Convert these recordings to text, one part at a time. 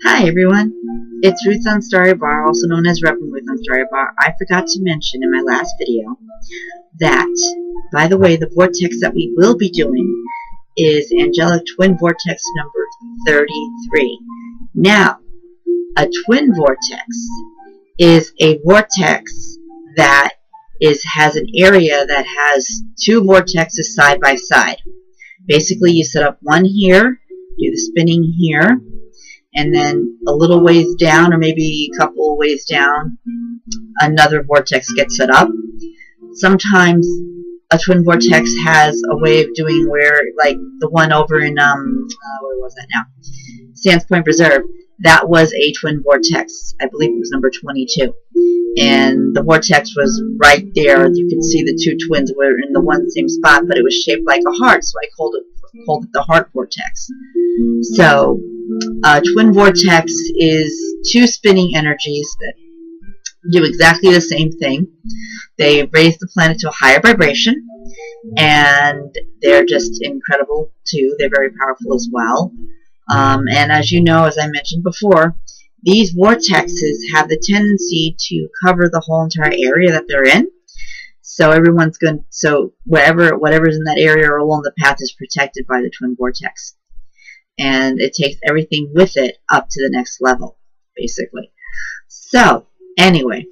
Hi everyone, it's Ruth Anstaria Bahr, also known as Reverend Ruth Anstaria Bahr. I forgot to mention in my last video that, by the way, the vortex that we will be doing is Angelic Twin Vortex number 33. Now, a twin vortex is a vortex that has an area that has two vortexes side by side. Basically, you set up one here, do the spinning here, and then a little ways down, or maybe a couple of ways down, another vortex gets set up. Sometimes a twin vortex has a way of doing where, like the one over in, where was that now? Sands Point Preserve. That was a twin vortex. I believe it was number 22. And the vortex was right there. You could see the two twins were in the one same spot, but it was shaped like a heart, so I called it the heart vortex. So, twin vortex is two spinning energies that do exactly the same thing. They raise the planet to a higher vibration, and they're just incredible too. They're very powerful as well. And as you know, as I mentioned before, these vortexes have the tendency to cover the whole entire area that they're in. So everyone's going. So whatever's in that area or along the path is protected by the twin vortex, and it takes everything with it up to the next level, basically. So anyway,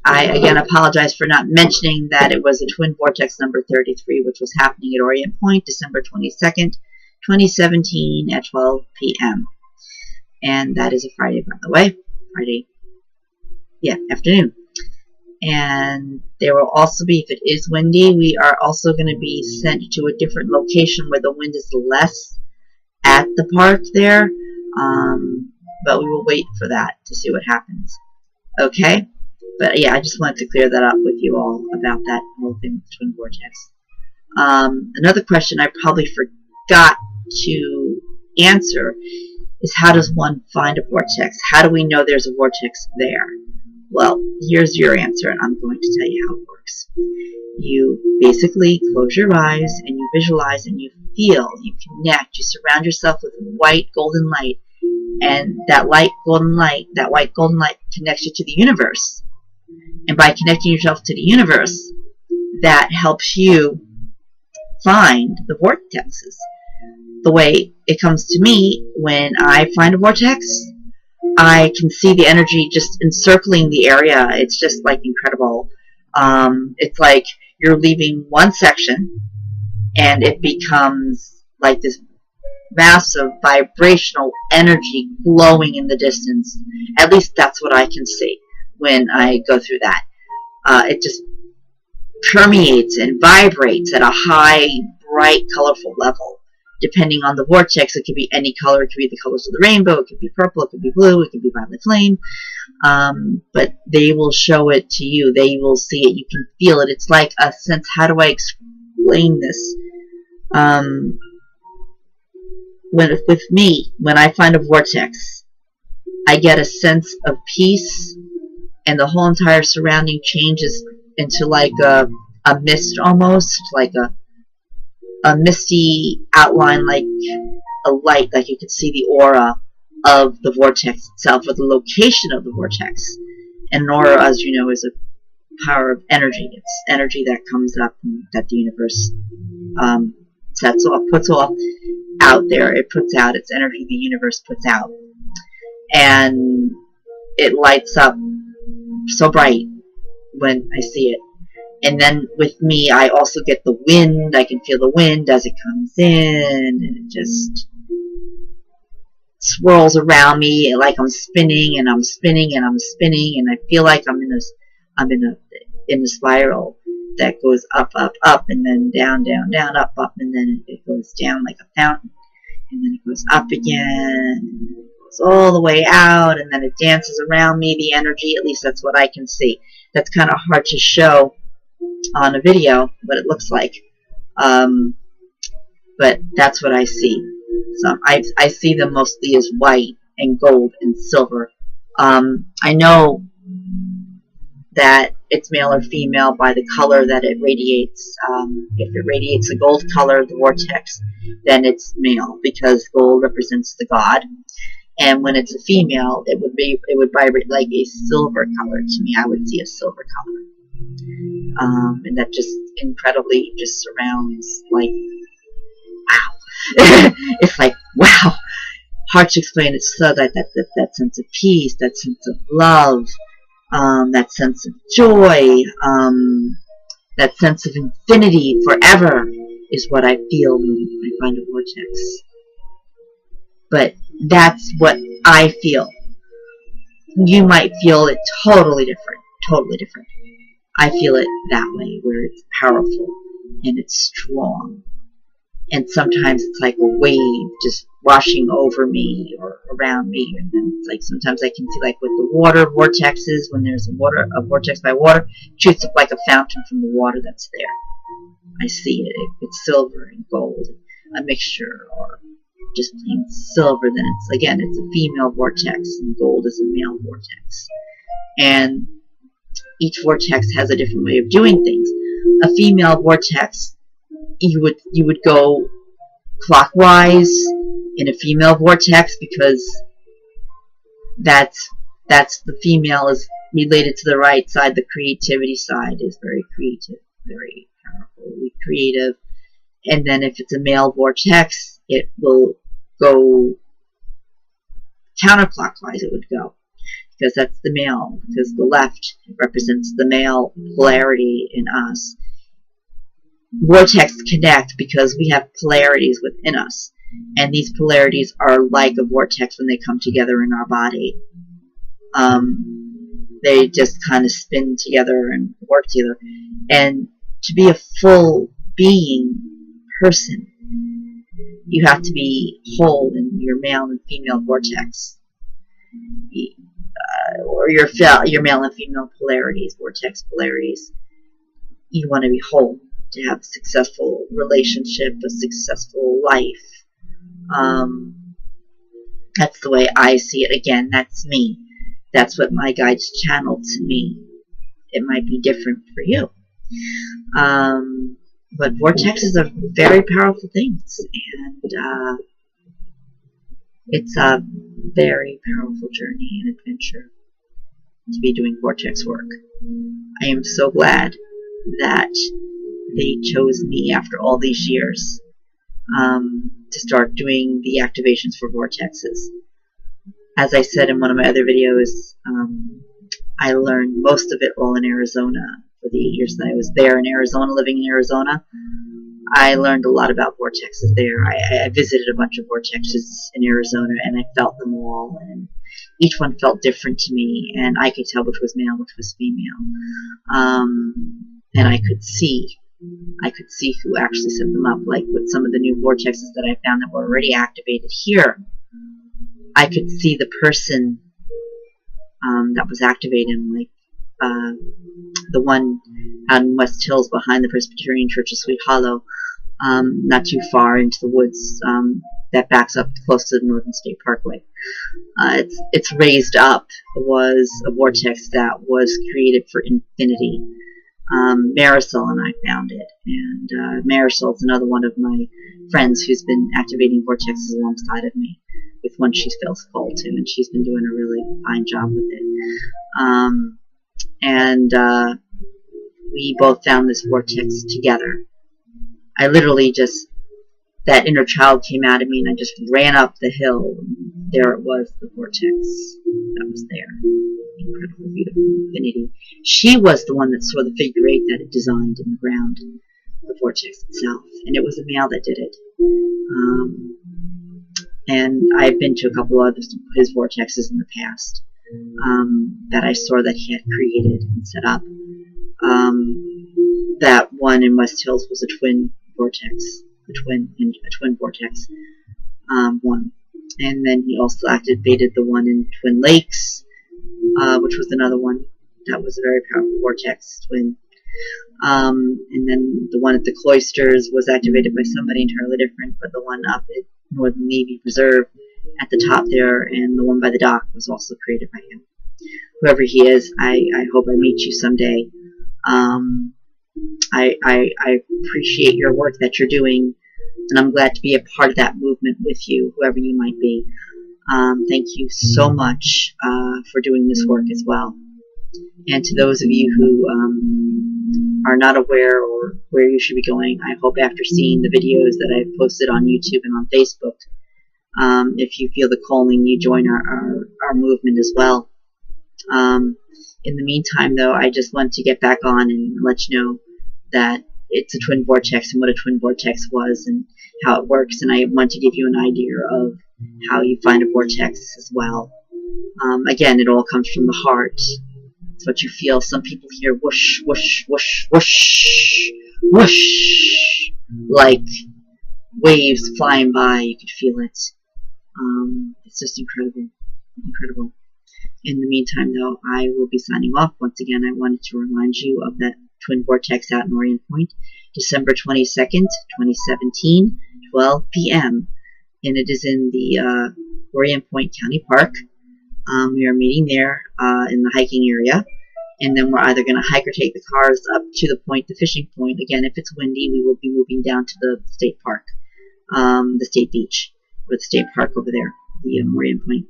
I again apologize for not mentioning that it was a twin vortex number 33, which was happening at Orient Point, December 22nd, 2017 at 12 p.m. And that is a Friday, by the way. Friday, yeah, afternoon. And there will also be, if it is windy, we are also going to be sent to a different location where the wind is less at the park there. But we will wait for that to see what happens. Okay? But yeah, I just wanted to clear that up with you all about that whole thing with Twin Vortex. Another question I probably forgot to answer is, how does one find a vortex? How do we know there's a vortex there? Well, here's your answer, and I'm going to tell you how it works. You basically close your eyes, and you visualize, and you feel, you connect, you surround yourself with white golden light, and that white golden light connects you to the universe. And by connecting yourself to the universe, that helps you find the vortexes. The way it comes to me, when I find a vortex, I can see the energy just encircling the area. It's just like incredible. It's like you're leaving one section and it becomes like this massive vibrational energy glowing in the distance. At least that's what I can see when I go through that. It just permeates and vibrates at a high, bright, colorful level. Depending on the vortex, it could be any color. It could be the colors of the rainbow. It could be purple. It could be blue. It could be violet flame. But they will show it to you. They will see it. You can feel it. It's like a sense. How do I explain this? With me, when I find a vortex, I get a sense of peace, and the whole entire surrounding changes into like a mist, almost like a misty outline, like a light, like you can see the aura of the vortex itself, or the location of the vortex. And an aura, as you know, is a power of energy. It's energy that comes up and that the universe sets off, puts off out there. It puts out, it's energy the universe puts out. And it lights up so bright when I see it. And then with me, I also get the wind. I can feel the wind as it comes in, and it just swirls around me like I'm spinning, and I'm spinning, and I'm spinning, and I feel like I'm in a spiral that goes up, up, up, and then down, down, down, up, up, and then it goes down like a fountain, and then it goes up again, and it goes all the way out, and then it dances around me. The energy, at least that's what I can see. That's kind of hard to show on a video what it looks like, but that's what I see. So I see them mostly as white and gold and silver. I know that it's male or female by the color that it radiates. If it radiates a gold color, the vortex, then it's male, because gold represents the god, And when it's a female, it would vibrate like a silver color to me. I would see a silver color. And that just incredibly just surrounds, like, wow. It's like, wow. Hard to explain. It's so that sense of peace, that sense of love, that sense of joy, that sense of infinity, forever, is what I feel when I find a vortex. But that's what I feel. You might feel it totally different. Totally different. I feel it that way, where it's powerful and it's strong. And sometimes it's like a wave just washing over me or around me. And then it's like sometimes I can see, like with the water vortexes, when there's a vortex by water, it shoots up like a fountain from the water that's there. I see it. It's silver and gold, a mixture, or just plain silver. Then it's a female vortex, and gold is a male vortex. And each vortex has a different way of doing things. A female vortex, you would go clockwise in a female vortex, because that's the female is related to the right side. The creativity side is very creative, very powerfully creative. And then if it's a male vortex, it will go counterclockwise. It would go, because that's the male, because the left represents the male polarity in us. Vortex connect because we have polarities within us, and these polarities are like a vortex when they come together in our body. They just kind of spin together and work together. And to be a full being person, you have to be whole in your male and female vortex, or your male and female polarities, vortex polarities. You want to be whole to have a successful relationship, a successful life. That's the way I see it. Again, that's me. That's what my guides channeled to me. It might be different for you. But vortexes are very powerful things, and it's a very powerful journey and adventure to be doing vortex work. I am so glad that they chose me after all these years to start doing the activations for vortexes. As I said in one of my other videos, I learned most of it all in Arizona. For the 8 years that I was there in Arizona, living in Arizona, I learned a lot about vortexes there. I visited a bunch of vortexes in Arizona, and I felt them all, and each one felt different to me, and I could tell which was male, which was female. And I could see who actually set them up. Like with some of the new vortexes that I found that were already activated here, I could see the person that was activated, like the one out in West Hills behind the Presbyterian Church of Sweet Hollow, not too far into the woods, that backs up close to the Northern State Parkway. It's raised up was a vortex that was created for infinity. Marisol and I found it, and Marisol is another one of my friends who's been activating vortexes alongside of me, with one she feels called to, and she's been doing a really fine job with it. We both found this vortex together. I literally just, that inner child came out of me, and I just ran up the hill. There it was, the vortex that was there. Incredible, beautiful infinity. She was the one that saw the figure 8 that it designed in the ground, the vortex itself, and it was a male that did it. And I've been to a couple of his vortexes in the past that I saw that he had created and set up. That one in West Hills was a twin vortex, a twin vortex one. And then he also activated the one in Twin Lakes, which was another one that was a very powerful vortex twin. And then the one at the Cloisters was activated by somebody entirely different, but the one up at Northern Navy Reserve at the top there, and the one by the dock, was also created by him. Whoever he is, I hope I meet you someday. I appreciate your work that you're doing, and I'm glad to be a part of that movement with you, whoever you might be. Thank you so much for doing this work as well. And to those of you who are not aware or where you should be going, I hope after seeing the videos that I've posted on YouTube and on Facebook, if you feel the calling, you join our movement as well. In the meantime, though, I just want to get back on and let you know that it's a twin vortex and what a twin vortex was and how it works, and I want to give you an idea of how you find a vortex as well. Again, it all comes from the heart. It's what you feel. Some people hear whoosh, whoosh, whoosh, whoosh, whoosh, like waves flying by. You could feel it. It's just incredible. Incredible. In the meantime, though, I will be signing off. Once again, I wanted to remind you of that twin vortex out in Orient Point, December 22nd, 2017, 12 p.m. And it is in the Orient Point County Park. We are meeting there in the hiking area. And then we're either going to hike or take the cars up to the point, the fishing point. Again, if it's windy, we will be moving down to the state park, the state beach, or the state park over there, the Orient Point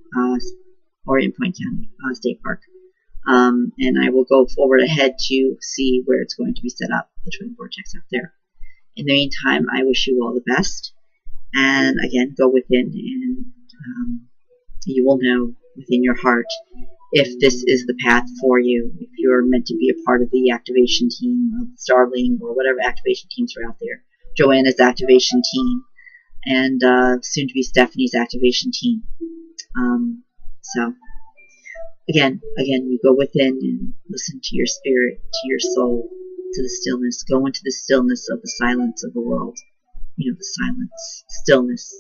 County State Park. And I will go forward ahead to see where it's going to be set up, the twin vortex up there. In the meantime, I wish you all the best. And again, go within and you will know within your heart if this is the path for you, if you're meant to be a part of the activation team of Starling or whatever activation teams are out there. Joanna's activation team and soon to be Stephanie's activation team. So again, you go within and listen to your spirit, to your soul, to the stillness. Go into the stillness of the silence of the world. You know, the silence, stillness.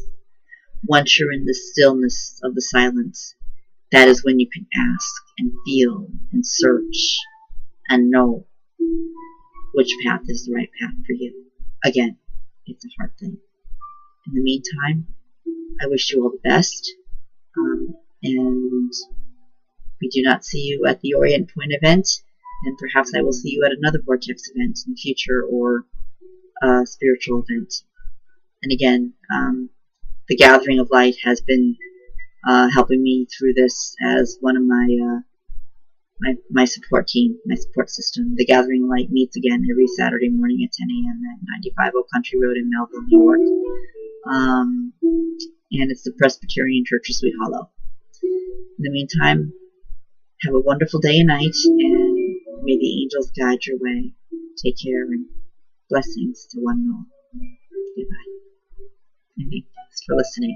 Once you're in the stillness of the silence, that is when you can ask and feel and search and know which path is the right path for you. Again, it's a hard thing. In the meantime, I wish you all the best. And we do not see you at the Orient Point event, and perhaps I will see you at another Vortex event in the future, or a spiritual event. And again, the Gathering of Light has been helping me through this as one of my support team, my support system. The Gathering of Light meets again every Saturday morning at 10 a.m. at 950 Country Road in Melville, New York. And it's the Presbyterian Church of Sweet Hollow. In the meantime, have a wonderful day and night, and may the angels guide your way. Take care, and blessings to one and all. Goodbye. And thanks for listening.